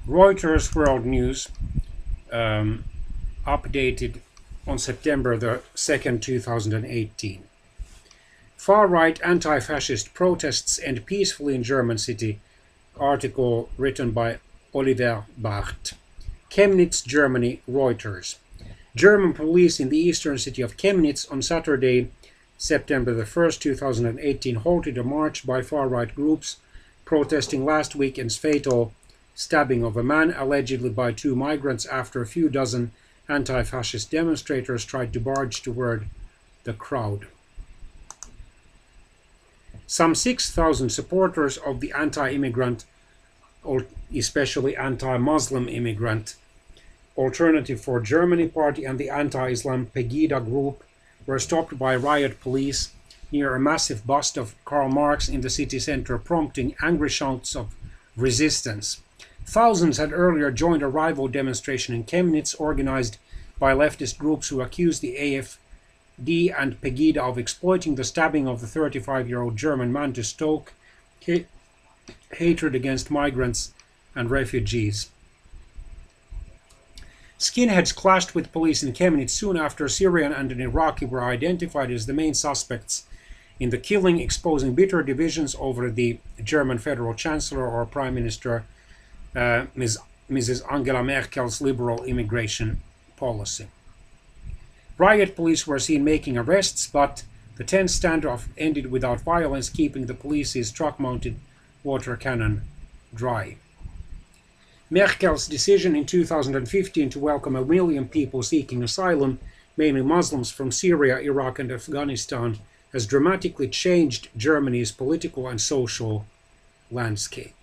Reuters World News updated on September the 2nd, 2018. Far-right anti-fascist protests end peacefully in German city. Article written by Oliver Barth. Chemnitz, Germany, Reuters. German police in the eastern city of Chemnitz on Saturday, September the 1st, 2018, halted a march by far-right groups protesting last weekend's fatal stabbing of a man, allegedly by two migrants, after a few dozen anti-fascist demonstrators tried to barge toward the crowd. Some 6,000 supporters of the anti-immigrant, or especially anti-Muslim immigrant, Alternative for Germany party and the anti-Islam Pegida group were stopped by riot police near a massive bust of Karl Marx in the city center, prompting angry shouts of resistance. Thousands had earlier joined a rival demonstration in Chemnitz organized by leftist groups who accused the AfD and Pegida of exploiting the stabbing of the 35-year-old German man to stoke hatred against migrants and refugees. Skinheads clashed with police in Chemnitz soon after a Syrian and an Iraqi were identified as the main suspects in the killing, exposing bitter divisions over the German Federal Chancellor or Prime Minister Mrs. Angela Merkel's liberal immigration policy. Riot police were seen making arrests, but the tense standoff ended without violence, keeping the police's truck-mounted water cannon dry. Merkel's decision in 2015 to welcome 1 million people seeking asylum, mainly Muslims from Syria, Iraq and Afghanistan, has dramatically changed Germany's political and social landscape.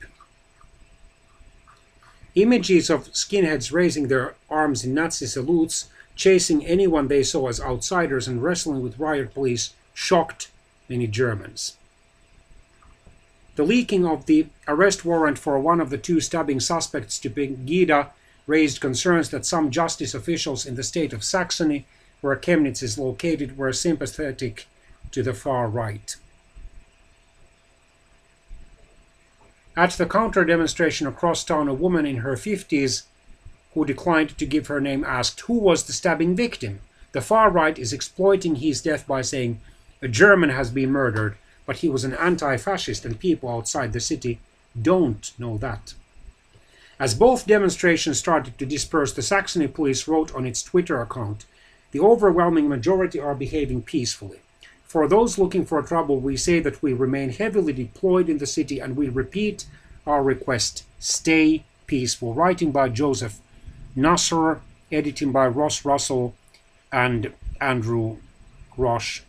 Images of skinheads raising their arms in Nazi salutes, chasing anyone they saw as outsiders, and wrestling with riot police shocked many Germans. The leaking of the arrest warrant for one of the two stabbing suspects to Pegida raised concerns that some justice officials in the state of Saxony, where Chemnitz is located, were sympathetic to the far right. At the counter-demonstration across town, a woman in her 50s who declined to give her name asked, "Who was the stabbing victim?" The far right is exploiting his death by saying, "A German has been murdered, but he was an anti-fascist and people outside the city don't know that." As both demonstrations started to disperse, the Saxony police wrote on its Twitter account, "The overwhelming majority are behaving peacefully. For those looking for trouble, we say that we remain heavily deployed in the city and we repeat our request, stay peaceful." Writing by Joseph Nasser, editing by Ross Russell and Andrew Grosh.